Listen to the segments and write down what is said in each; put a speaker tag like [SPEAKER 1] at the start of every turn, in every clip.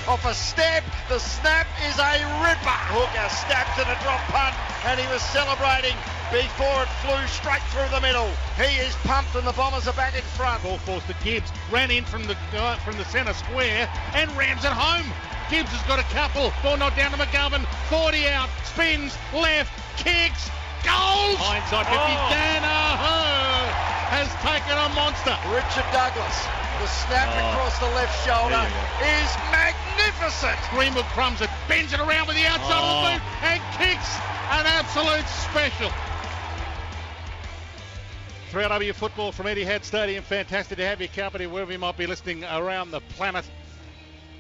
[SPEAKER 1] off a step. The snap is a ripper. Hooker snapped and a drop punt, and he was celebrating before it flew straight through the middle. He is pumped and the Bombers are back in front.
[SPEAKER 2] Ball forced to Gibbs, ran in from the centre square and rams it home. Gibbs has got a couple. Ball knocked down to McGovern. 40 out, spins, left, kicks, goals! Hindsight 50. Danaher has taken a monster.
[SPEAKER 1] Richard Douglas, the snap across the left shoulder is magnificent.
[SPEAKER 2] Greenwood crumbs it, bends it around with the outside of the boot and kicks an absolute special. 3RW football from Etihad Stadium. Fantastic to have your company wherever you might be listening around the planet.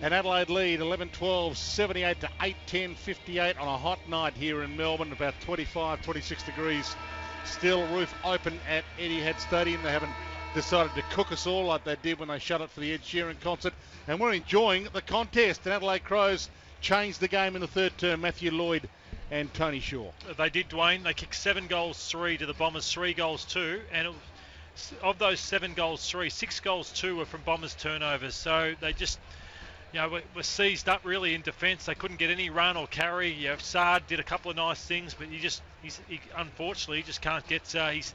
[SPEAKER 2] And Adelaide lead 11-12, 78 to 8-10, 58 on a hot night here in Melbourne, about 25, 26 degrees. Still roof open at Etihad Stadium. They haven't decided to cook us all like they did when they shut it for the Ed Sheeran concert. And we're enjoying the contest. And Adelaide Crows changed the game in the third term. Matthew Lloyd and Tony Shaw.
[SPEAKER 3] They did, Dwayne. They kicked 7 goals, 3 to the Bombers, 3 goals, 2. And of those 7 goals, 3, 6 goals, 2 were from Bombers turnovers. So they just... were seized up really in defence. They couldn't get any run or carry. Saad did a couple of nice things, but he unfortunately just can't get he's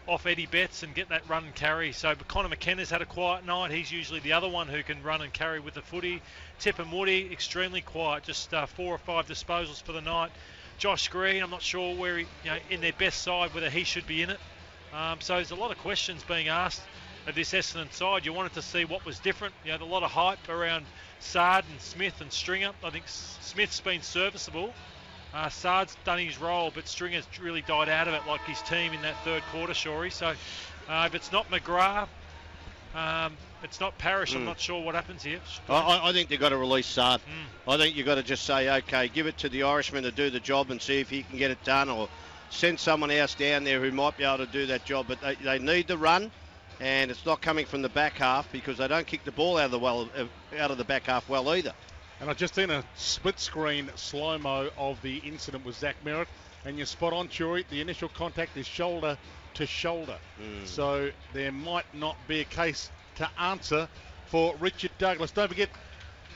[SPEAKER 3] off Eddie Betts and get that run and carry. So Connor McKenna's had a quiet night. He's usually the other one who can run and carry with the footy. Tip and Woody, extremely quiet, just 4 or 5 disposals for the night. Josh Green, I'm not sure where in their best side whether he should be in it. So there's a lot of questions being asked of this Essendon side. You wanted to see what was different. A lot of hype around Saad and Smith and Stringer. I think Smith's been serviceable. Saad's done his role, but Stringer's really died out of it like his team in that third quarter, Shorey. So if it's not McGrath, it's not Parrish, I'm not sure what happens here.
[SPEAKER 4] I think they've got to release Saad. I think you've got to just say, OK, give it to the Irishman to do the job and see if he can get it done, or send someone else down there who might be able to do that job. But they need the run. And it's not coming from the back half because they don't kick the ball out of the back half well either.
[SPEAKER 2] And I've just seen a split screen slow-mo of the incident with Zach Merritt, and you're spot on, Churi. The initial contact is shoulder to shoulder. So there might not be a case to answer for Richard Douglas. Don't forget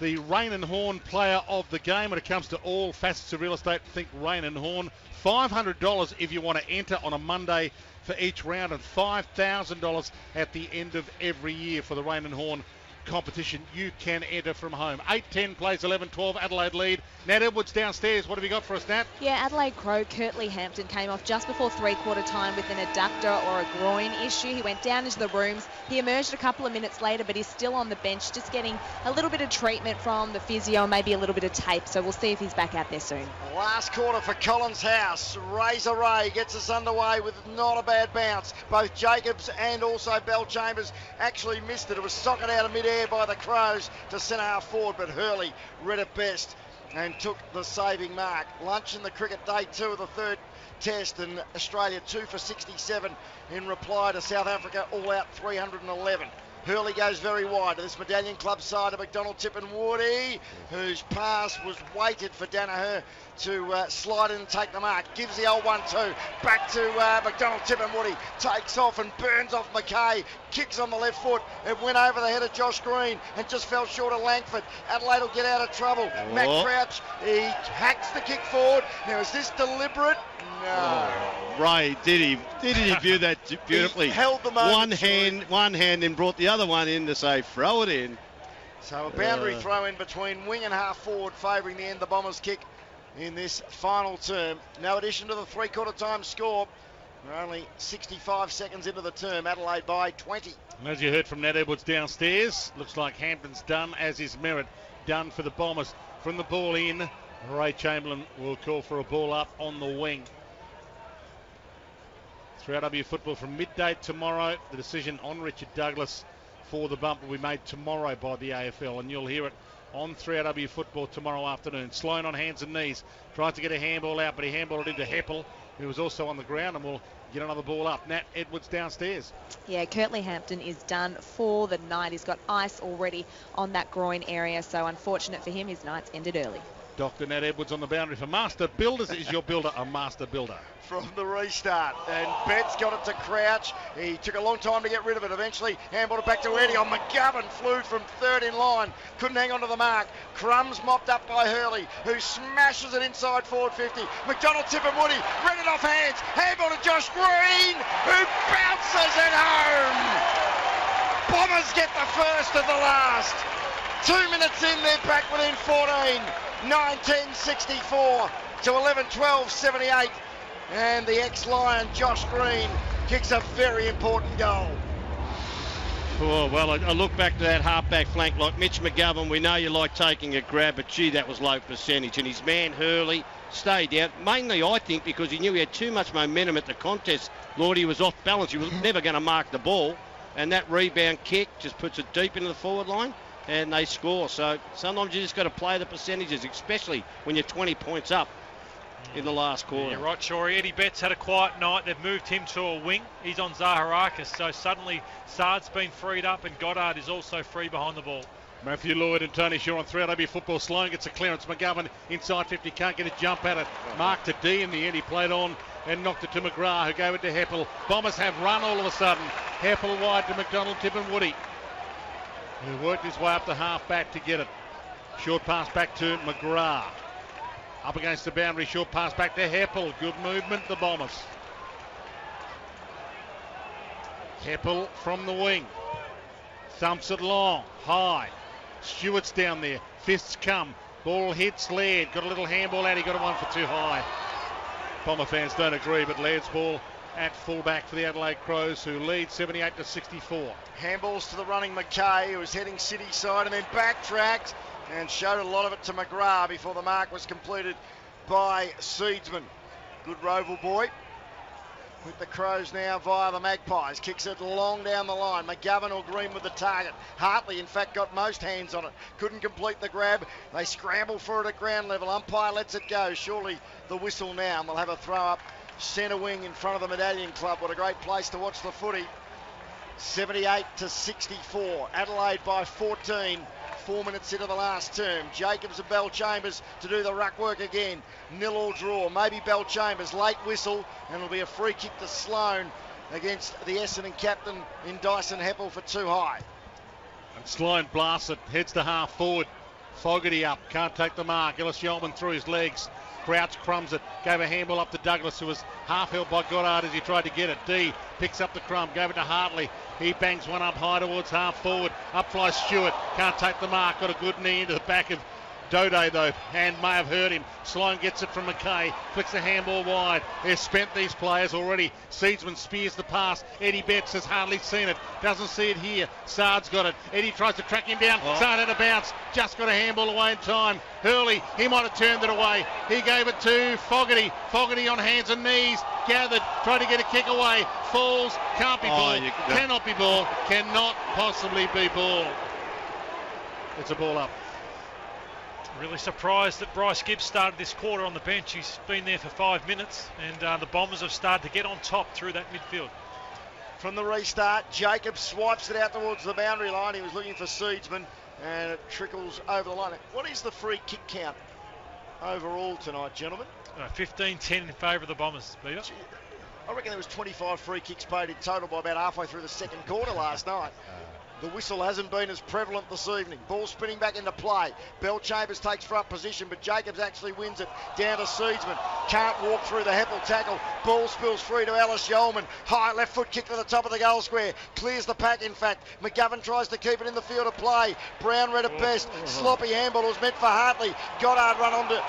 [SPEAKER 2] the Rain and Horn player of the game when it comes to all facets of real estate. Think Rain and Horn. $500 if you want to enter on a Monday for each round, and $5,000 at the end of every year for the Rain and Horn competition. You can enter from home. 8-10 plays 11-12, Adelaide lead. Nat Edwards downstairs. What have you got for us, Nat?
[SPEAKER 5] Yeah, Adelaide Crow, Curtly Hampton came off just before three-quarter time with an adductor or a groin issue. He went down into the rooms. He emerged a couple of minutes later, but he's still on the bench, just getting a little bit of treatment from the physio, maybe a little bit of tape. So we'll see if he's back out there soon.
[SPEAKER 1] Last quarter for Collins House. Razor Ray gets us underway with not a bad bounce. Both Jacobs and also Bell Chambers actually missed it. It was socket out of mid-air by the Crows to centre half forward, but Hurley read it best and took the saving mark. Lunch in the cricket, day 2 of the third test, and Australia 2 for 67 in reply to South Africa, all out 311. Hurley goes very wide to this Medallion Club side of McDonald, Tip and Woody, whose pass was weighted for Danaher to slide in and take the mark. Gives the old 1-2 back to McDonald, Tip and Woody, takes off and burns off McKay, kicks on the left foot. It went over the head of Josh Green and just fell short of Langford. Adelaide will get out of trouble. Matt Crouch, he hacks the kick forward. Now, is this deliberate? No.
[SPEAKER 4] Ray, did he view that beautifully?
[SPEAKER 1] He held the moment.
[SPEAKER 4] One hand and brought the other one in to say, throw it in.
[SPEAKER 1] So a boundary throw in between wing and half forward, favouring the end the Bombers kick in this final term. No addition to the three-quarter time score. We're only 65 seconds into the term. Adelaide by 20.
[SPEAKER 2] And as you heard from Nat Edwards downstairs, looks like Hampton's done, as is Merritt, done for the Bombers. From the ball in, Ray Chamberlain will call for a ball up on the wing. 3RW football from midday tomorrow. The decision on Richard Douglas for the bump will be made tomorrow by the AFL, and you'll hear it on 3RW football tomorrow afternoon. Sloan on hands and knees, tries to get a handball out, but he handballed it into Heppel, who was also on the ground, and will get another ball up. Nat Edwards downstairs.
[SPEAKER 5] Yeah, Curtly Hampton is done for the night. He's got ice already on that groin area, so unfortunate for him, his night's ended early.
[SPEAKER 2] Dr. Nat Edwards on the boundary for Master Builders. Is your builder a master builder?
[SPEAKER 1] From the restart, and Betts got it to Crouch. He took a long time to get rid of it. Eventually handballed it back to Eddie. On McGovern, flew from third in line, couldn't hang on to the mark. Crumbs mopped up by Hurley, who smashes it inside forward 50. McDonald, Tip and Woody read it off hands. Handball to Josh Green, who bounces it home. Bombers get the first of the last. 2 minutes in, they're back within 14. 9-10-64 to 11-12-78. And the ex-Lion, Josh Green, kicks a very important goal.
[SPEAKER 4] Oh, well, I look back to that half-back flank, like Mitch McGovern, we know you like taking a grab, but gee, that was low percentage. And his man, Hurley, stayed out, mainly, I think, because he knew he had too much momentum at the contest. Lord, he was off balance. He was never going to mark the ball. And that rebound kick just puts it deep into the forward line, and they score. So sometimes you just got to play the percentages, especially when you're 20 points up in the last quarter.
[SPEAKER 3] Yeah, you're right, Shorey. Eddie Betts had a quiet night. They've moved him to a wing. He's on Zaharakis, so suddenly Sard's been freed up, and Goddard is also free behind the ball.
[SPEAKER 2] Matthew Lloyd and Tony Shaw on 3LW football. Sloan gets a clearance. McGovern inside 50, can't get a jump at it. Mark to D in the end. He played on and knocked it to McGrath, who gave it to Heppel. Bombers have run all of a sudden. Heppel wide to McDonald, Tip and Woody, who worked his way up to half back to get it. Short pass back to McGrath. Up against the boundary, short pass back to Heppel. Good movement, the Bombers. Heppel from the wing. Thumps it long, high. Stewart's down there. Fists come. Ball hits Laird. Got a little handball out. He got a one for too high. Bomber fans don't agree, but Laird's ball at fullback for the Adelaide Crows, who lead 78-64.
[SPEAKER 1] Handballs to the running McKay, who was heading city side and then backtracked and showed a lot of it to McGrath before the mark was completed by Seedsman. Good Roval boy. With the Crows now via the Magpies. Kicks it long down the line. McGovern or Green with the target. Hartley, in fact, got most hands on it. Couldn't complete the grab. They scramble for it at ground level. Umpire lets it go. Surely the whistle now. And we'll have a throw up centre wing in front of the Medallion Club. What a great place to watch the footy. 78-64. Adelaide by 14. 4 minutes into the last term. Jacobs and Bell Chambers to do the ruck work again. 0-0 draw. Maybe Bell Chambers. Late whistle, and it'll be a free kick to Sloan against the Essendon captain in Dyson Heppel for too high.
[SPEAKER 2] And Sloan blasts it. Heads to half forward. Fogarty up. Can't take the mark. Ellis Yeoman through his legs. Crouch crumbs it. Gave a handball up to Douglas, who was half held by Goddard as he tried to get it. D picks up the crumb. Gave it to Hartley. He bangs one up high towards half forward. Up flies Stewart. Can't take the mark. Got a good knee into the back of Dode, though. Hand may have hurt him. Sloan gets it from McKay. Flicks the handball wide. They're spent, these players already. Seedsman spears the pass. Eddie Betts has hardly seen it. Doesn't see it here. Sard's got it. Eddie tries to track him down. Sard had a bounce. Just got a handball away in time. Hurley, he might have turned it away. He gave it to Fogarty. Fogarty on hands and knees. Gathered. Tried to get a kick away. Falls. Can't be ball. Cannot be ball. Cannot possibly be ball. It's a ball up.
[SPEAKER 3] Really surprised that Bryce Gibbs started this quarter on the bench. He's been there for 5 minutes, and the Bombers have started to get on top through that midfield.
[SPEAKER 1] From the restart, Jacobs swipes it out towards the boundary line. He was looking for Seedsman, and it trickles over the line. What is the free kick count overall tonight, gentlemen?
[SPEAKER 3] 15-10 in favour of the Bombers, Peter.
[SPEAKER 1] I reckon there was 25 free kicks paid in total by about halfway through the second quarter last night. The whistle hasn't been as prevalent this evening. Ball spinning back into play. Bell Chambers takes front position, but Jacobs actually wins it down to Seedsman. Can't walk through the Heppel tackle. Ball spills free to Ellis Yeoman. High left foot kick to the top of the goal square. Clears the pack, in fact. McGovern tries to keep it in the field of play. Brown read it best. Sloppy handball was meant for Hartley. Goddard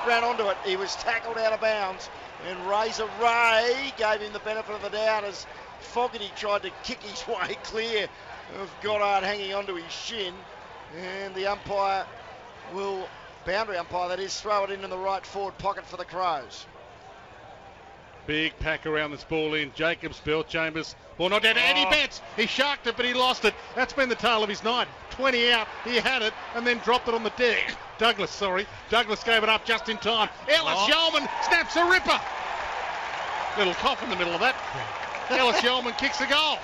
[SPEAKER 1] ran onto it. He was tackled out of bounds. And Razor Ray gave him the benefit of the doubt as Fogarty tried to kick his way clear of Goddard hanging onto his shin, and the umpire will, boundary umpire that is, throw it in the right forward pocket for the Crows.
[SPEAKER 2] Big pack around this ball in. Jacobs, Bell Chambers. Ball not down to Eddie Betts. He sharked it, but he lost it. That's been the tale of his night. 20 out. He had it and then dropped it on the deck. Douglas gave it up just in time. Ellis Yeoman snaps a ripper. Little cough in the middle of that. Ellis Yeoman kicks a goal.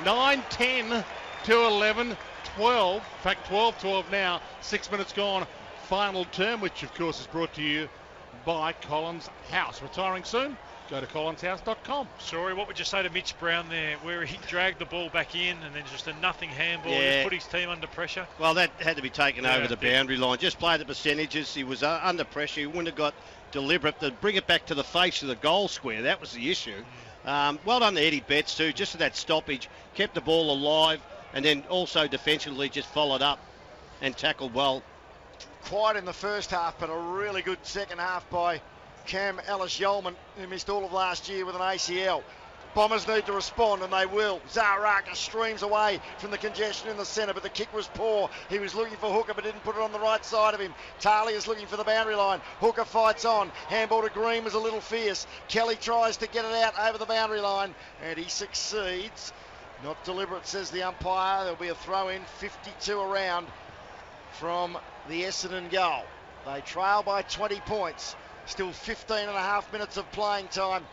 [SPEAKER 2] 9-10 to 11-12. In fact, 12-12 now. 6 minutes gone. final term, which of course is brought to you by Collins House. Retiring soon? Go to collinshouse.com.
[SPEAKER 3] Sorry, what would you say to Mitch Brown there, where he dragged the ball back in and then just a nothing handball,
[SPEAKER 4] Yeah.
[SPEAKER 3] just put his team under pressure?
[SPEAKER 4] Well, that had to be taken over the boundary line. Just play the percentages. He was under pressure. He wouldn't have got deliberate to bring it back to the face of the goal square. That was the issue. Well done to Eddie Betts too. Just for that stoppage, kept the ball alive, and then also defensively just followed up and tackled well.
[SPEAKER 1] Quiet in the first half, but a really good second half by Cam Ellis-Yolman, who missed all of last year with an ACL. Bombers need to respond, and they will. Zaharaka streams away from the congestion in the centre, but the kick was poor. He was looking for Hooker, but didn't put it on the right side of him. Talia's looking for the boundary line. Hooker fights on. Handball to Green was a little fierce. Kelly tries to get it out over the boundary line, and he succeeds. Not deliberate, says the umpire. There'll be a throw-in, 52 around from the Essendon goal. They trail by 20 points. Still 15 and a half minutes of playing time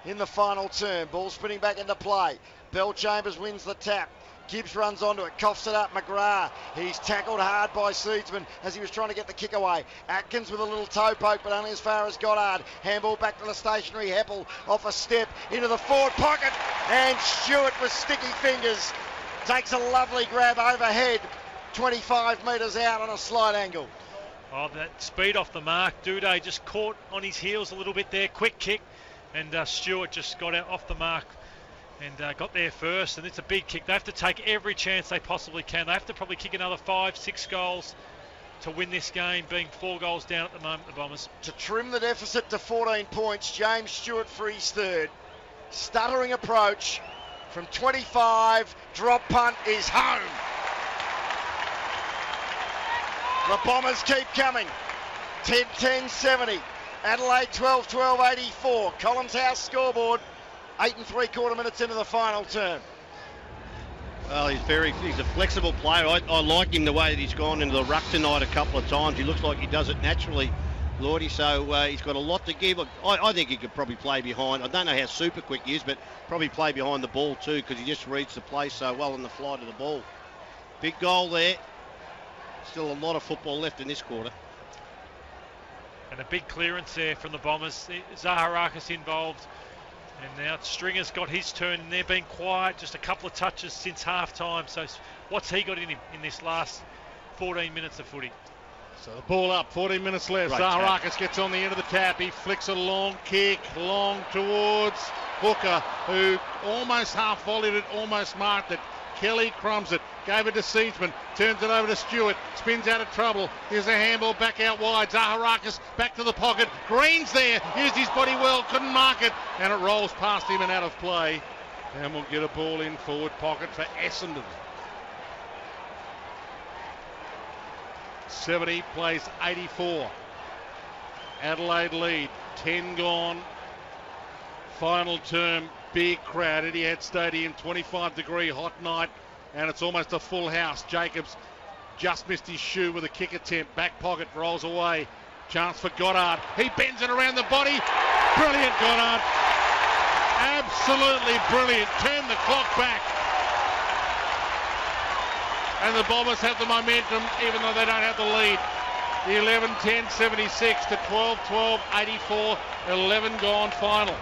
[SPEAKER 1] in the final term. Ball spinning back into play. Bell Chambers wins the tap. Gibbs runs onto it, coughs it up. McGrath, he's tackled hard by Seedsman as he was trying to get the kick away. Atkins with a little toe poke, but only as far as Goddard. Handball back to the stationary Heppel off a step into the forward pocket, and Stewart with sticky fingers takes a lovely grab overhead, 25 metres out on a slight angle.
[SPEAKER 3] Oh, that speed off the mark. Duday just caught on his heels a little bit there. Quick kick. And Stewart just got out off the mark and got there first. And it's a big kick. They have to take every chance they possibly can. They have to probably kick another 5-6 goals to win this game, being 4 goals down at the moment, the Bombers.
[SPEAKER 1] To trim the deficit to 14 points, James Stewart frees third. Stuttering approach from 25. Drop punt is home. The Bombers keep coming. 10-10-70. Adelaide 12-12, 84. Collins House scoreboard. 8 3/4 minutes into the final term.
[SPEAKER 4] Well, he's a flexible player. I like him the way that he's gone into the ruck tonight a couple of times. He looks like he does it naturally, Lordy. So he's got a lot to give. I think he could probably play behind. I don't know how super quick he is, but probably play behind the ball too, because he just reads the play so well in the flight of the ball. Big goal there. Still a lot of football left in this quarter.
[SPEAKER 3] And a big clearance there from the Bombers. Zaharakis involved. And now Stringer's got his turn, and they're being quiet. Just a couple of touches since half-time. So what's he got in him in this last 14 minutes of footy?
[SPEAKER 2] So the ball up, 14 minutes left. Zaharakis gets on the end of the tap. He flicks a long kick, long towards Hooker, who almost half-volleyed it, almost marked it. Kelly crumbs it, gave it to Seedsman, turns it over to Stewart, spins out of trouble. Here's a handball back out wide. Zaharakis back to the pocket. Green's there, used his body well, couldn't mark it, and it rolls past him and out of play. And we'll get a ball in forward pocket for Essendon. 70 plays 84. Adelaide lead, 10 gone. Final term. Big crowd, Etihad Stadium, 25-degree hot night, and it's almost a full house. Jacobs just missed his shoe with a kick attempt. Back pocket rolls away. Chance for Goddard. He bends it around the body. Brilliant, Goddard. Absolutely brilliant. Turn the clock back. And the Bombers have the momentum, even though they don't have the lead. The 11-10-76 to 12-12, 84, 11 gone final.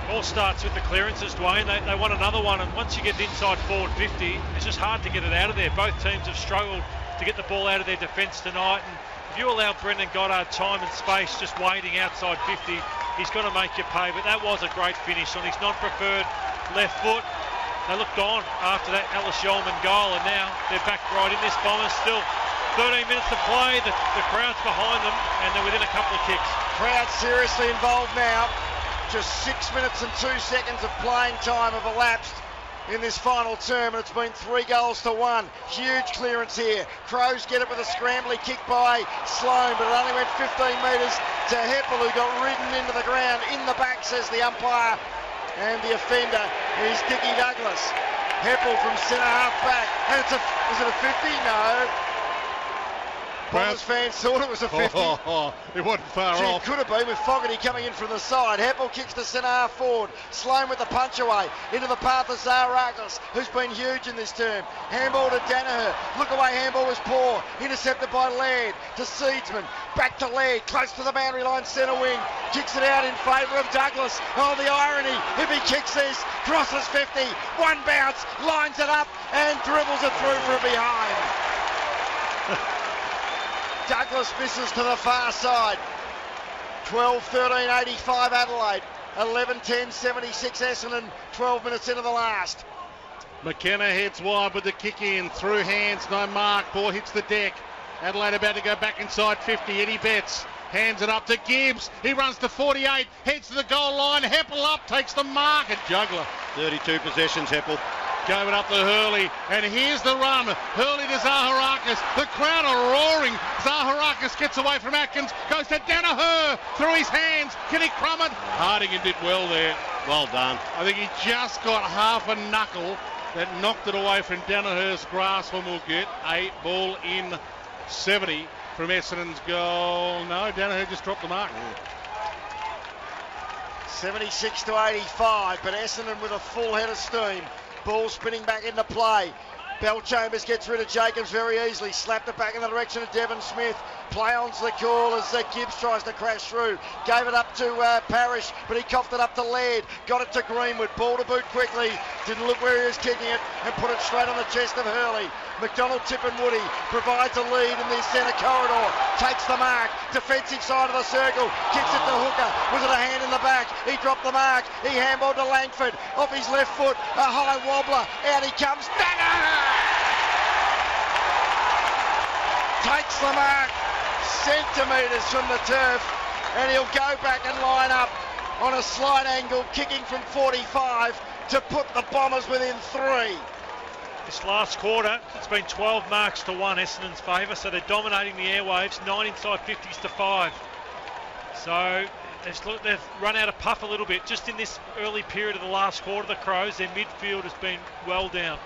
[SPEAKER 3] All starts with the clearances, Dwayne. They want another one, and once you get inside forward 50, it's just hard to get it out of there. Both teams have struggled to get the ball out of their defence tonight, and if you allow Brendan Goddard time and space just waiting outside 50, he's going to make you pay. But that was a great finish on his non-preferred left foot. They looked on after that Ellis-Yolman goal, and now they're back right in this. Bombers still 13 minutes to play. The crowd's behind them, and they're within a couple of kicks.
[SPEAKER 1] Crowd seriously involved now. Just 6 minutes and 2 seconds of playing time have elapsed in this final term, and it's been 3 goals to 1. Huge clearance here. Crows get it with a scrambly kick by Sloan, but it only went 15 metres to Heppel, who got ridden into the ground in the back, says the umpire. And the offender is Dickie Douglas. Heppel from centre half back. And is it a 50? No. Bombers fans thought it was a 50.
[SPEAKER 2] It wasn't far
[SPEAKER 1] Gee,
[SPEAKER 2] off.
[SPEAKER 1] it could have been with Fogarty coming in from the side. Heppel kicks to centre half forward. Sloan with the punch away into the path of Zaharakis, who's been huge in this term. Handball to Danaher. Look away, handball was poor. Intercepted by Laird to Seedsman. Back to Laird, close to the boundary line, centre wing. Kicks it out in favour of Douglas. Oh, the irony. If he kicks this, crosses 50. One bounce, lines it up and dribbles it through from behind. Douglas misses to the far side. 12-13-85 Adelaide. 11-10-76 Essendon. 12 minutes into the last.
[SPEAKER 2] McKenna heads wide with the kick in. Through hands, no mark. Ball hits the deck. Adelaide about to go back inside 50. Eddie Betts hands it up to Gibbs. He runs to 48. Heads to the goal line. Heppel up. Takes the mark. A juggler.
[SPEAKER 4] 32 possessions, Heppel.
[SPEAKER 2] Gave it up to Hurley, and here's the run. Hurley to Zaharakis. The crowd are roaring. Zaharakis gets away from Atkins, goes to Danaher through his hands. Can he crumb it? Hardingham did well there.
[SPEAKER 4] Well done.
[SPEAKER 2] I think he just got half a knuckle that knocked it away from Danaher's grasp, and we'll get a ball in 70 from Essendon's goal. No, Danaher just dropped the mark.
[SPEAKER 1] 76-85, but Essendon with a full head of steam. Ball spinning back into play. Bellchambers gets rid of Jacobs very easily. Slapped it back in the direction of Devon Smith. Play on's the call as Gibbs tries to crash through. Gave it up to Parrish, but he coughed it up to Laird. Got it to Greenwood. Ball to boot quickly. Didn't look where he was kicking it and put it straight on the chest of Hurley. McDonald, Tip and Woody provides a lead in the centre corridor. Takes the mark. Defensive side of the circle. Kicks it to Hooker. Was it a hand in the back? He dropped the mark. He handballed to Langford. Off his left foot. A high wobbler. Out he comes. Takes the mark. Centimetres from the turf. And he'll go back and line up on a slight angle. Kicking from 45 to put the Bombers within 3.
[SPEAKER 3] This last quarter, it's been 12 marks to 1 Essendon's favour, so they're dominating the airwaves, 9 inside 50s to 5. So they've run out of puff a little bit. Just in this early period of the last quarter, the Crows, their midfield has been well down.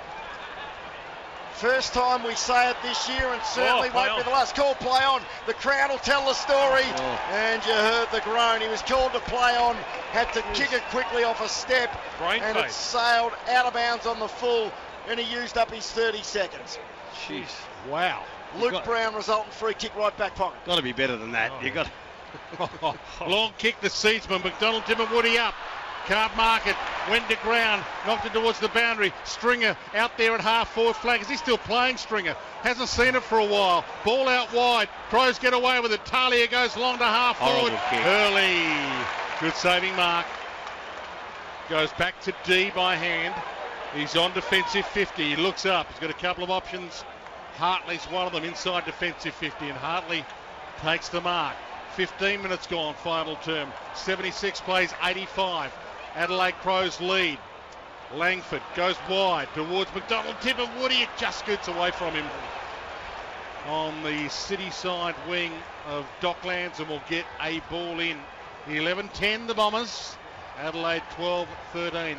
[SPEAKER 1] First time we say it this year, and certainly won't be the last. Call play on. The crowd will tell the story. And you heard the groan. He was called to play on, had to kick it quickly off a step, and it sailed out of bounds on the full. And he used up his 30 seconds.
[SPEAKER 4] Jeez.
[SPEAKER 2] Wow.
[SPEAKER 1] Luke Brown resultant free kick right back pocket.
[SPEAKER 4] Got to be better than that. You got
[SPEAKER 2] long kick to Seedsman. McDonald, Tim and Woody up. Can't mark it. Went to ground. Knocked it towards the boundary. Stringer out there at half forward flag. Is he still playing, Stringer? Hasn't seen it for a while. Ball out wide. Crows get away with it. Talia goes long to half forward. Hurley. Good saving mark. Goes back to D by hand. He's on defensive 50. He looks up. He's got a couple of options. Hartley's one of them inside defensive 50, and Hartley takes the mark. 15 minutes gone, final term. 76 plays 85. Adelaide Crows lead. Langford goes wide towards McDonald. Tip and Woody. It just scoots away from him on the city side wing of Docklands, and will get a ball in. 11-10 the Bombers. Adelaide 12-13,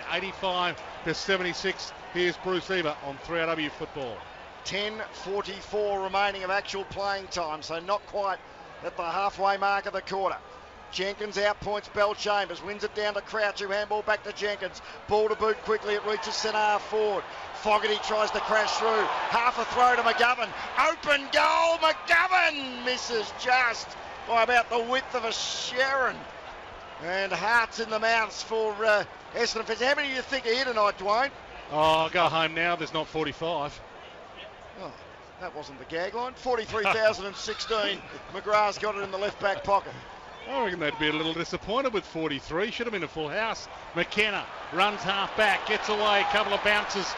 [SPEAKER 2] 85-76. Here's Bruce Eva on 3RW Football.
[SPEAKER 1] 10:44 remaining of actual playing time, so not quite at the halfway mark of the quarter. Jenkins outpoints Bellchambers, wins it down to Crouch, who handball back to Jenkins. Ball to boot quickly, it reaches centre half forward. Fogarty tries to crash through. Half a throw to McGovern. Open goal, McGovern misses just by about the width of a Sharon. And hearts in the mouths for Essendon fans. How many do you think are here tonight, Dwayne?
[SPEAKER 2] Oh, I'll go home now. There's not 45.
[SPEAKER 1] Oh, that wasn't the gag line. 43,016. McGrath's got it in the left back pocket.
[SPEAKER 2] I reckon they'd be a little disappointed with 43. Should have been a full house. McKenna runs half back, gets away, a couple of bounces.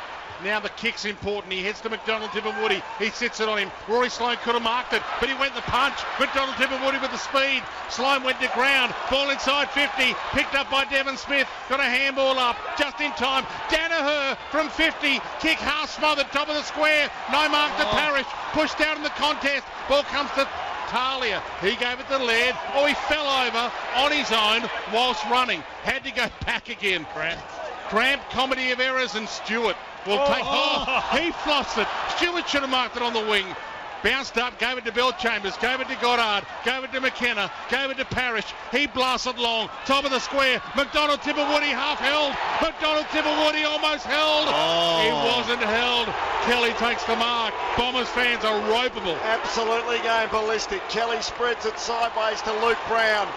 [SPEAKER 2] Now the kick's important. He heads to McDonald, Tip and Woody. He sits it on him. Rory Sloane could have marked it, but he went the punch. McDonald, Tip and Woody with the speed. Sloane went to ground. Ball inside 50. Picked up by Devon Smith. Got a handball up just in time. Danaher from 50. Kick half smothered, top of the square. No mark to Parrish. Pushed down in the contest. Ball comes to Talia. He gave it to Laird. Oh, he fell over on his own whilst running. Had to go back again. Cramped comedy of errors, and Stewart will take. He flossed it. Stewart should have marked it on the wing. Bounced up, gave it to Belchambers, gave it to Goddard, gave it to McKenna, gave it to Parrish. He blasted long, top of the square. McDonald Tipperwoody half held. McDonald Tipperwoody almost held. He wasn't held. Kelly takes the mark. Bombers fans are ropeable.
[SPEAKER 1] Absolutely going ballistic. Kelly spreads it sideways to Luke Brown.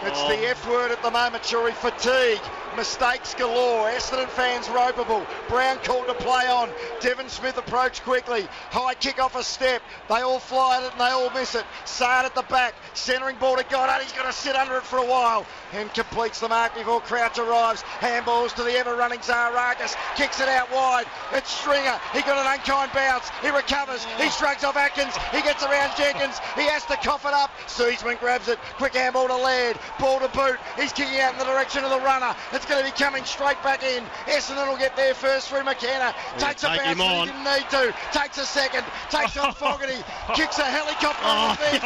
[SPEAKER 1] It's the F word at the moment, Shuri. Fatigue. Mistakes galore. Essendon fans ropeable. Brown called to play on. Devon Smith approached quickly. High kick off a step. They all fly at it and they all miss it. Sard at the back. Centering ball to Goddard. He's got to sit under it for a while. And completes the mark before Crouch arrives. Handballs to the ever-running Zaharakis. Kicks it out wide. It's Stringer. He got an unkind bounce. He recovers. He shrugs off Atkins. He gets around Jenkins. He has to cough it up. Searsman grabs it. Quick handball to Laird. Ball to boot. He's kicking out in the direction of the runner. It's going to be coming straight back in. Essendon will get there first through McKenna. Takes a bounce that he didn't need to. Takes a second. Takes on Fogarty. Kicks a helicopter on the thing.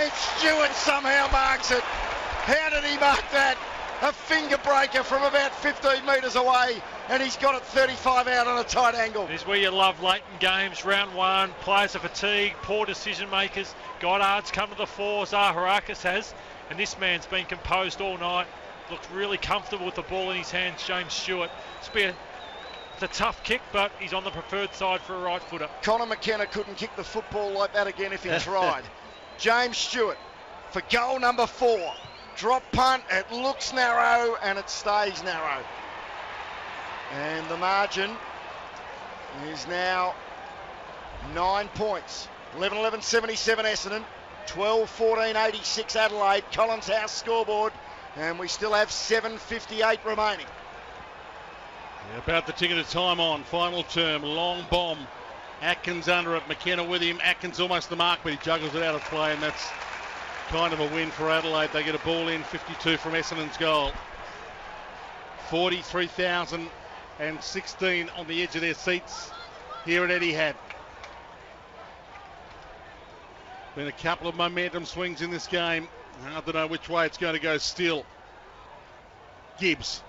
[SPEAKER 1] And Stewart somehow marks it. How did he mark that? A finger breaker from about 15 metres away, and he's got it 35 out on a tight angle.
[SPEAKER 3] This is where you love late in games. Round one, players are fatigued, poor decision makers. Goddard's come to the fore, Zaharakis has, and this man's been composed all night. Looks really comfortable with the ball in his hands, James Stewart. It's a tough kick, but he's on the preferred side for a right footer.
[SPEAKER 1] Connor McKenna couldn't kick the football like that again if he tried. James Stewart for goal number 4. Drop punt, it looks narrow and it stays narrow. And the margin is now 9 points. 11-11-77 Essendon, 12-14-86 Adelaide. Collins House scoreboard, and we still have 7:58 remaining.
[SPEAKER 2] Yeah, about the tick of the time on. Final term, long bomb. Atkins under it, McKenna with him. Atkins almost the mark, but he juggles it out of play, and that's kind of a win for Adelaide. They get a ball in, 52 from Essendon's goal. 43,016 on the edge of their seats here at Etihad. Been a couple of momentum swings in this game. I don't know which way it's going to go still. Gibbs,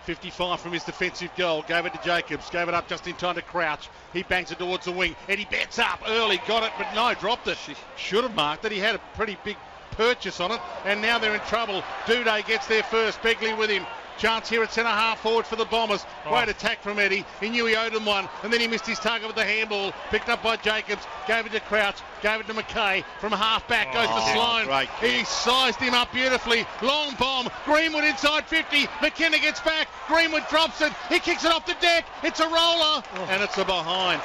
[SPEAKER 2] 55 from his defensive goal. Gave it to Jacobs. Gave it up just in time to Crouch. He bangs it towards the wing. Eddie Betts up early. Got it, but no, dropped it. Should have marked it. He had a pretty big purchase on it, and now they're in trouble. Duday gets there first. Begley with him. Chance here at centre half forward for the Bombers. Great attack from Eddie. He knew he owed him one, and then he missed his target with the handball. Picked up by Jacobs. Gave it to Crouch. Gave it to McKay. From half back goes to Sloan. He sized him up beautifully. Long bomb. Greenwood inside 50. McKenna gets back. Greenwood drops it. He kicks it off the deck. It's a roller, and it's a behind.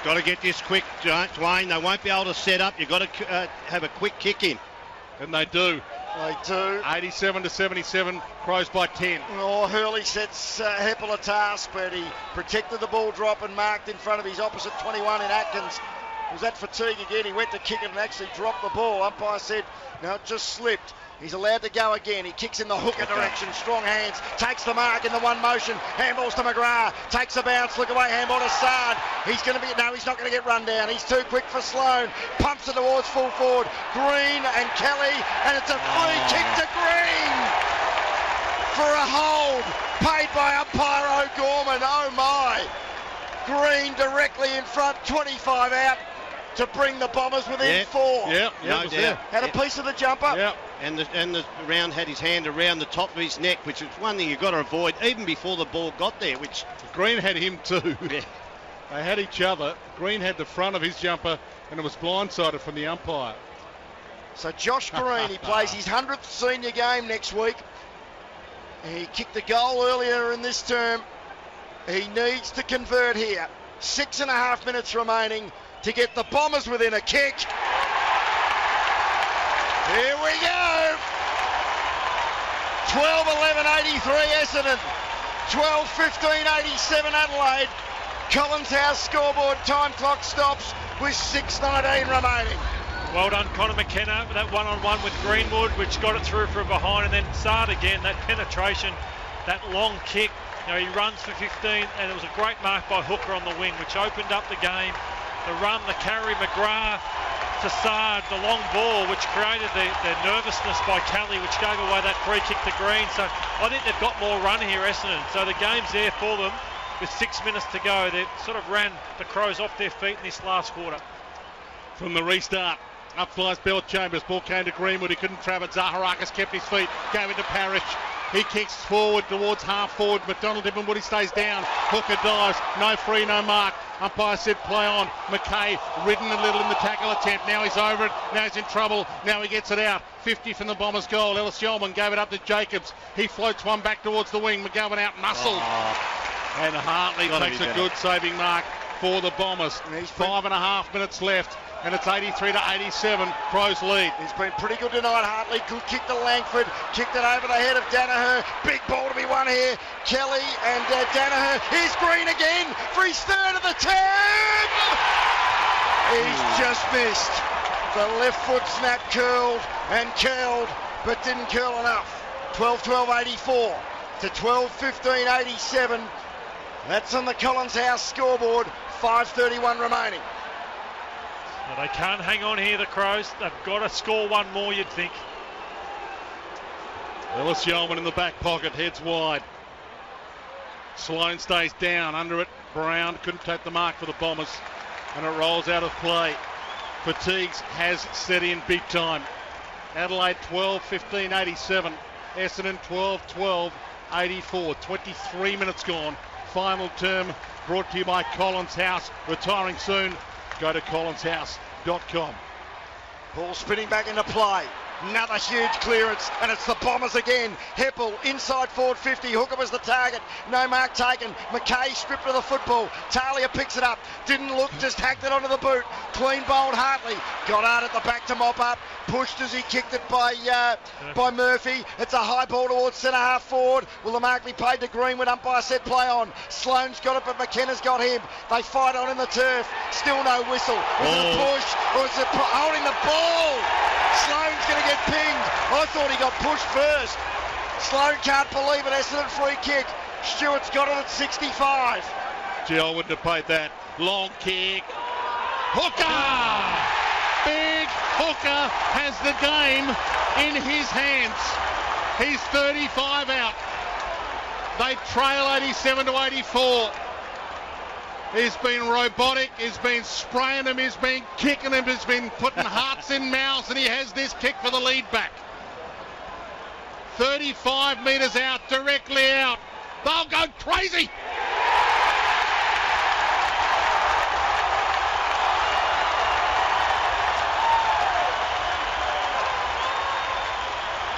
[SPEAKER 4] Got to get this quick, Dwayne. They won't be able to set up. You've got to have a quick kick in.
[SPEAKER 2] And they do.
[SPEAKER 1] They do.
[SPEAKER 2] 87-77, Crows by 10.
[SPEAKER 1] Oh, Hurley sets Heppel a task, but he protected the ball drop and marked in front of his opposite 21 in Atkins. Was that fatigue again? He went to kick it and actually dropped the ball. Umpire said, no, it just slipped. He's allowed to go again. He kicks in the hooker direction. Strong hands. Takes the mark in the one motion. Handballs to McGrath. Takes a bounce. Look away. Handball to Sard. He's going to be... No, he's not going to get run down. He's too quick for Sloan. Pumps it towards full forward. Green and Kelly. And it's a free kick to Green. For a hold. Paid by umpire O'Gorman. Oh, my. Green directly in front. 25 out. To bring the Bombers within 4.
[SPEAKER 2] Yeah,
[SPEAKER 4] no doubt.
[SPEAKER 1] Had a piece of the jumper.
[SPEAKER 2] Yeah.
[SPEAKER 4] And the round had his hand around the top of his neck, which is one thing you've got to avoid, even before the ball got there, which...
[SPEAKER 2] Green had him too.
[SPEAKER 4] Yeah.
[SPEAKER 2] They had each other. Green had the front of his jumper, and it was blindsided from the umpire.
[SPEAKER 1] So Josh Green, he plays his 100th senior game next week. He kicked the goal earlier in this term. He needs to convert here. 6.5 minutes remaining to get the Bombers within a kick. Here we go. 12-11-83 Essendon. 12-15-87 Adelaide. Collins House scoreboard. Time clock stops with 6:19 remaining.
[SPEAKER 3] Well done, Connor McKenna, with that one-on-one with Greenwood, which got it through from behind, and then Sard again, that penetration, that long kick. You know, he runs for 15, and it was a great mark by Hooker on the wing, which opened up the game. The run, the carry, McGrath to Sard, the long ball, which created the nervousness by Kelly, which gave away that free kick to Green. So I think they've got more run here, Essendon. So the game's there for them with 6 minutes to go. They sort of ran the Crows off their feet in this last quarter.
[SPEAKER 2] from the restart. Up flies Bell Chambers. Ball came to Greenwood. He couldn't trap it. Zaharakis kept his feet. Gave it to Parrish. He kicks forward towards half forward. McDonald Woody stays down. Hooker dives. No free, no mark. Umpire said play on. McKay ridden a little in the tackle attempt. Now he's over it. Now he's in trouble. Now he gets it out. 50 from the Bombers' goal. Ellis Yeoman gave it up to Jacobs. He floats one back towards the wing. McGovern out muscled. And Hartley takes a good saving mark for the Bombers. 5.5 minutes left. And it's 83 to 87. Crows lead.
[SPEAKER 1] He's been pretty good tonight, Hartley. Good kick to Langford. Kicked it over the head of Danaher. Big ball to be won here. Kelly and Danaher. Here's Green again for his third of the term. He's just missed. The left foot snap curled and curled, but didn't curl enough. 12-12-84 to 12-15-87. That's on the Collins House scoreboard. 5:31 remaining.
[SPEAKER 3] Well, they can't hang on here, the Crows. They've got to score one more, you'd think.
[SPEAKER 2] Ellis Yeoman in the back pocket, heads wide. Sloane stays down, under it. Brown couldn't take the mark for the Bombers, and it rolls out of play. Fatigues has set in big time. Adelaide 12-15-87. Essendon 12-12-84. 23 minutes gone. Final term brought to you by Collins House. Retiring soon. Go to collinshouse.com.
[SPEAKER 1] Ball spinning back into play. Another huge clearance, and it's the Bombers again. Heppel inside forward 50. Hooker was the target. No mark taken. McKay stripped of the football. Talia picks it up. Didn't look, just hacked it onto the boot. Clean bowled Hartley. Got out at the back to mop up. Pushed as he kicked it by Murphy. It's a high ball towards centre half forward. Will the mark be paid to Greenwood? Umpire said play on. Sloane's got it, but McKenna's got him. They fight on in the turf. Still no whistle. Was it a push or is it holding the ball? Sloane's going to get pinged. I thought he got pushed first. Sloane can't believe it. Essendon free kick. Stewart's got it at 65.
[SPEAKER 2] Gee, I wouldn't have paid that. Long kick. Hooker! Big Hooker has the game in his hands. He's 35 out. They trail 87 to 84. He's been robotic, he's been spraying him, he's been kicking him, he's been putting hearts in mouths, and he has this kick for the lead back. 35 metres out, directly out. They'll go crazy.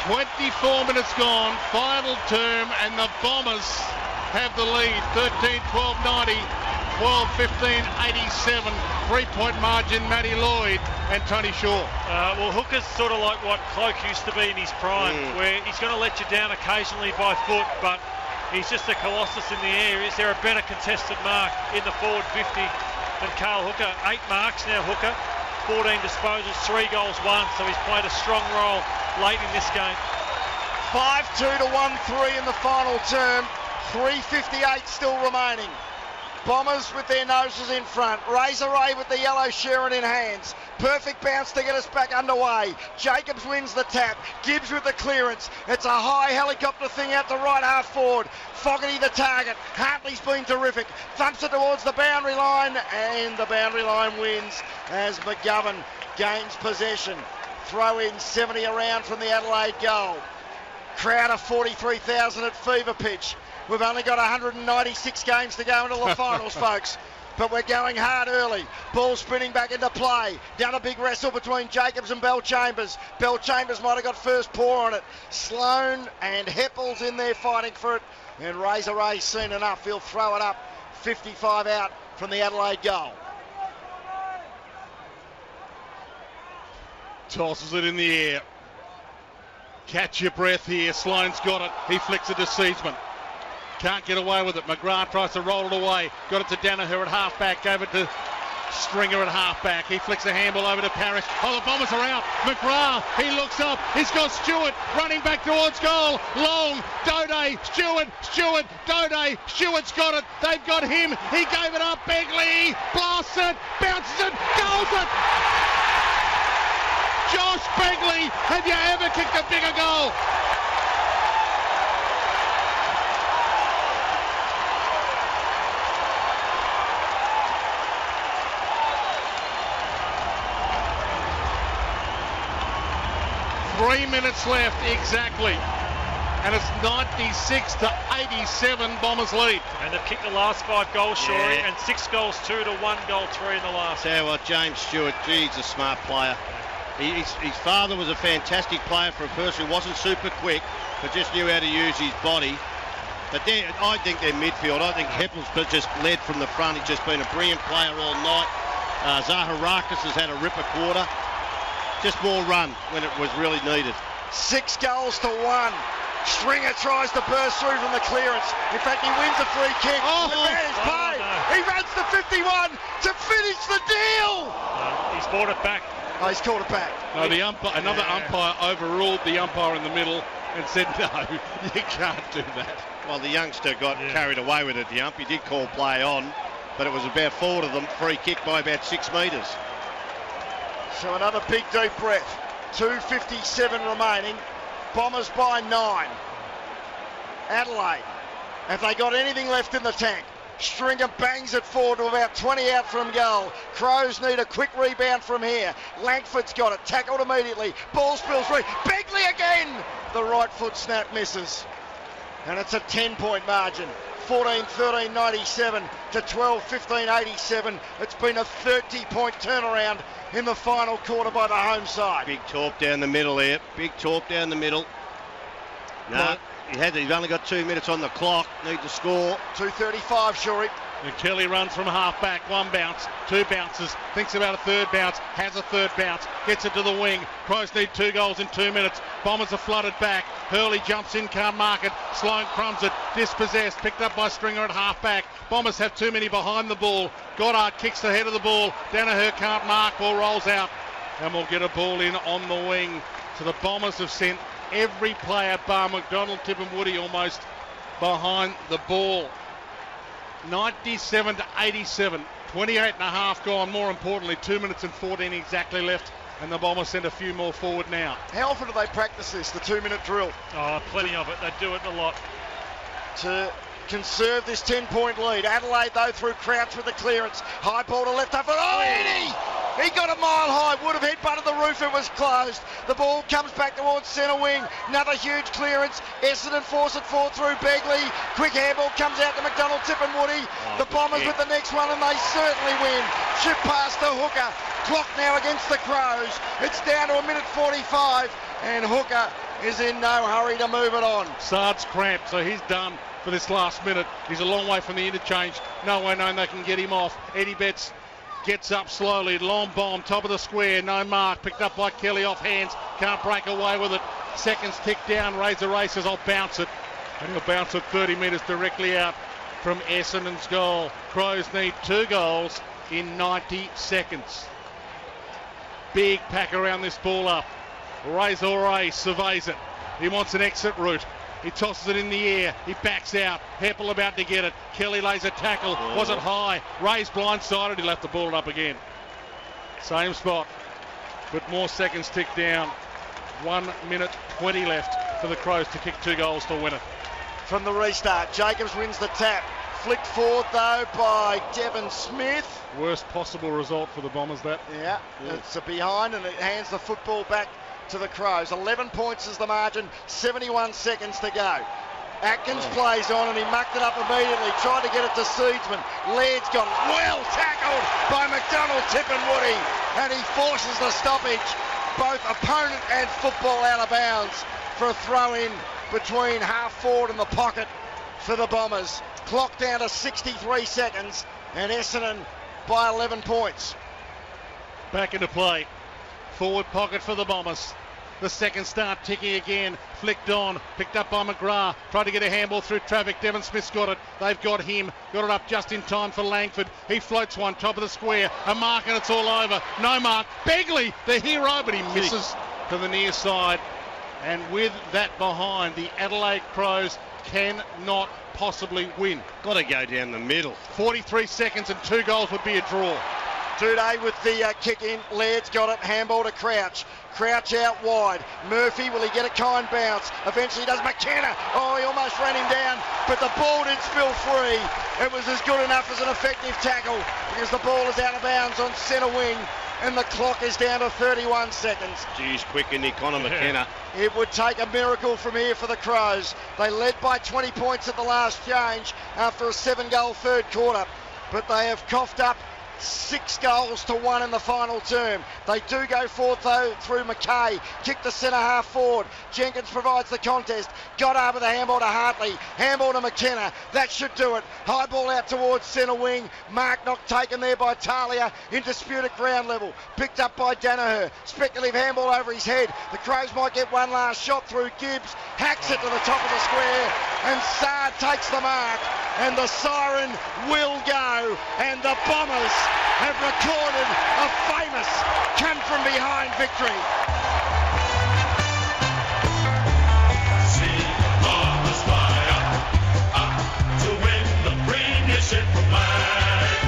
[SPEAKER 2] "24 minutes gone, final term, and the Bombers have the lead. 13-12-90. 12-15-87, 3-point margin, Matty Lloyd and Tony Shaw.
[SPEAKER 3] Well, Hooker's sort of like what Cloak used to be in his prime, where he's going to let you down occasionally by foot, but he's just a colossus in the air. Is there a better contested mark in the forward 50 than Carl Hooker? 8 marks now, Hooker. 14 disposals, 3 goals, 1, so he's played a strong role late in this game.
[SPEAKER 1] 5-2 to 1-3 in the final term. 3:58 still remaining. Bombers with their noses in front. Razor Ray with the yellow Sharon in hands. Perfect bounce to get us back underway. Jacobs wins the tap. Gibbs with the clearance. It's a high helicopter thing out to right half forward. Fogarty the target. Hartley's been terrific. Thumps it towards the boundary line, and the boundary line wins as McGovern gains possession. Throw in 70 around from the Adelaide goal. Crowd of 43,000 at fever pitch. We've only got 196 games to go until the finals, folks. But we're going hard early. Ball spinning back into play. Down a big wrestle between Jacobs and Bell Chambers. Bell Chambers might have got first paw on it. Sloane and Heppel's in there fighting for it. And Razor Ray's seen enough. He'll throw it up. 55 out from the Adelaide goal.
[SPEAKER 2] Tosses it in the air. Catch your breath here. Sloane's got it. He flicks it to Seedsman. Can't get away with it. McGrath tries to roll it away. Got it to Danaher at half-back. Gave it to Stringer at half-back. He flicks the handball over to Parrish. Oh, the Bombers are out. McGrath, he looks up. He's got Stewart running back towards goal. Long, Dode, Stewart, Dode. Stewart's got it. They've got him. He gave it up. Begley blasts it, bounces it, goals it. Josh Begley, have you ever kicked a bigger goal? 3 minutes left exactly. And it's 96-87, Bombers lead.
[SPEAKER 3] And they've kicked the last 5 goals, Shorey, and 6 goals 2 to 1 goal 3 in the last.
[SPEAKER 4] Tell you what, James Stewart, he's a smart player. His father was a fantastic player for a person who wasn't super quick, but just knew how to use his body. But I think their midfield, I think Heppel's just led from the front. He's just been a brilliant player all night. Zaharakis has had a ripper quarter. Just more run when it was really needed.
[SPEAKER 1] 6 goals to 1. Stringer tries to burst through from the clearance. In fact, he wins a free kick. The man is paid.
[SPEAKER 3] No.
[SPEAKER 1] He runs to 51 to finish the deal.
[SPEAKER 3] He's brought it back.
[SPEAKER 1] Oh, he's called it back.
[SPEAKER 2] No, another umpire overruled the umpire in the middle and said, no, you can't do that.
[SPEAKER 4] Well, the youngster got carried away with it, the ump. He did call play on, but it was about 4 of them, free kick by about 6 metres.
[SPEAKER 1] So another big deep breath. 2:57 remaining. Bombers by 9. Adelaide, have they got anything left in the tank? Stringer bangs it forward to about 20 out from goal. Crows need a quick rebound from here. Langford's got it, tackled immediately. Ball spills free. Begley again! The right foot snap misses. And it's a 10-point margin. 14-13-97 to 12-15-87. It's been a 30-point turnaround in the final quarter by the home side.
[SPEAKER 4] Big talk down the middle there. Big talk down the middle. No, he's only got 2 minutes on the clock. Need to score.
[SPEAKER 1] 2:35, Shorey.
[SPEAKER 2] And Kelly runs from half back, 1 bounce, 2 bounces, thinks about a 3rd bounce, has a 3rd bounce, gets it to the wing. Crows need 2 goals in 2 minutes. Bombers are flooded back. Hurley jumps in, can't mark it. Sloan crumbs it, dispossessed, picked up by Stringer at half back. Bombers have too many behind the ball. Goddard kicks the head of the ball. Danaher can't mark, ball rolls out. And we'll get a ball in on the wing. So the Bombers have sent every player, bar McDonald, Tip and Woody, almost behind the ball. 97-87, 28 and a half gone. More importantly, 2 minutes and 14 exactly left, and the Bombers send a few more forward now.
[SPEAKER 1] How often do they practice this, the 2-minute drill?
[SPEAKER 3] Oh, plenty of it. They do it a lot.
[SPEAKER 1] To conserve this 10-point lead. Adelaide, though, through Crouch with the clearance. High ball to left over. Oh, Eddie! He got a mile high. Would have hit butted the roof. It was closed. The ball comes back towards centre wing. Another huge clearance. Essendon force it forward through Begley. Quick handball comes out to McDonald, Tip and Woody. The Bombers with the next one, and they certainly win. Chip past the hooker. Clock now against the Crows. It's down to 1:45, and Hooker is in no hurry to move it on.
[SPEAKER 2] Sard's cramped, so he's done for this last minute. He's a long way from the interchange. No way known they can get him off. Eddie Betts gets up slowly. Long bomb, top of the square. No mark. Picked up by Kelly off hands. Can't break away with it. Seconds tick down. Razor races. I'll bounce it. And he'll bounce it 30 metres directly out from Essendon's goal. Crows need 2 goals in 90 seconds. Big pack around this ball up. Razor Ray surveys it. He wants an exit route. He tosses it in the air. He backs out. Heppel about to get it. Kelly lays a tackle. Was it high? Ray's blindsided. He left the ball up again. Same spot. But more seconds tick down. 1 minute 20 left for the Crows to kick 2 goals to win it.
[SPEAKER 1] From the restart, Jacobs wins the tap. Flicked forward, though, by Devon Smith.
[SPEAKER 2] Worst possible result for the Bombers, that.
[SPEAKER 1] Yeah, it's a behind, and it hands the football back to the Crows. 11 points is the margin, 71 seconds to go. Atkins plays on, and he mucked it up immediately, tried to get it to Seedsman. Laird's got it, well tackled by McDonald, Tip and Woody, and he forces the stoppage, both opponent and football out of bounds, for a throw-in between half forward and the pocket for the Bombers. Clock down to 63 seconds, and Essendon by 11 points.
[SPEAKER 2] Back into play. Forward pocket for the Bombers. The second start ticking again. Flicked on. Picked up by McGrath. Tried to get a handball through traffic. Devon Smith's got it. They've got him. Got it up just in time for Langford. He floats one. Top of the square. A mark and it's all over. No mark. Begley, the hero, but he misses to the near side. And with that behind, the Adelaide Crows cannot possibly win.
[SPEAKER 4] Got to go down the middle.
[SPEAKER 2] 43 seconds and 2 goals would be a draw.
[SPEAKER 1] Today with the kick in. Laird's got it. Handball to Crouch. Crouch out wide. Murphy, will he get a kind bounce? Eventually does. McKenna. Oh, he almost ran him down, but the ball did spill free. It was as good enough as an effective tackle because the ball is out of bounds on centre wing and the clock is down to 31 seconds.
[SPEAKER 4] Geez, quick in the Conor McKenna.
[SPEAKER 1] It would take a miracle from here for the Crows. They led by 20 points at the last change after a 7-goal third quarter, but they have coughed up 6 goals to 1 in the final term. They do go forward though through McKay. Kick the centre half forward. Jenkins provides the contest. Got over the handball to Hartley. Handball to McKenna. That should do it. High ball out towards centre wing. Mark not taken there by Talia. In dispute at ground level. Picked up by Danaher. Speculative handball over his head. The Crows might get one last shot through Gibbs. Hacks it to the top of the square. And Saad takes the mark. And the siren will go. And the Bombers have recorded a famous come from behind victory.
[SPEAKER 6] See the Bombers fly up to win the premiership flag.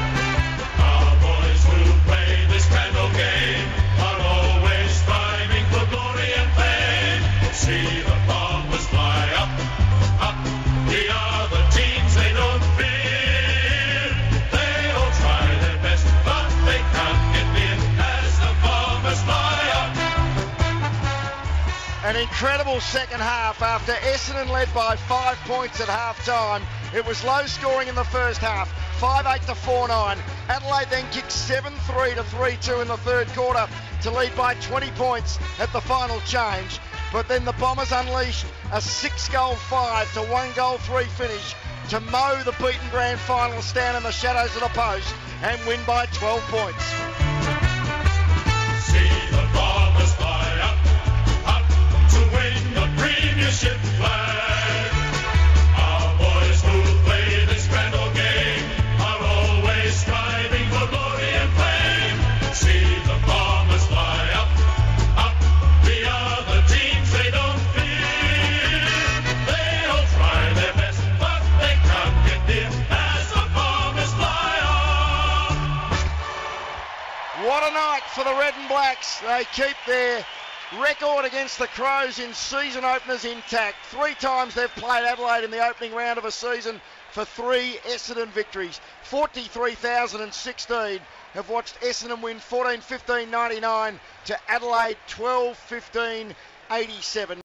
[SPEAKER 6] Our boys who play this grand old game are always striving for glory and fame. See the Bombers fly up, the other teams they don't fear.
[SPEAKER 1] An incredible second half after Essendon led by 5 points at half time. It was low scoring in the first half, 5-8 to 4-9. Adelaide then kicked 7-3 to 3-2 in the third quarter to lead by 20 points at the final change. But then the Bombers unleashed a 6-goal 5 to 1-goal 3 finish to mow the beaten grand finalists down in the shadows of the post and win by 12 points.
[SPEAKER 6] See the Bombers fly up to win the premiership flag. Our boys who play this grand old game are always striving for glory and fame. See the Bombers fly up, the other teams they don't fear. They all try their best, but they can't get near as the Bombers fly on.
[SPEAKER 1] What a night for the Red and Blacks. They keep their record against the Crows in season openers intact. 3 times they've played Adelaide in the opening round of a season for 3 Essendon victories. 43,016 have watched Essendon win 14-15-99 to Adelaide 12-15-87.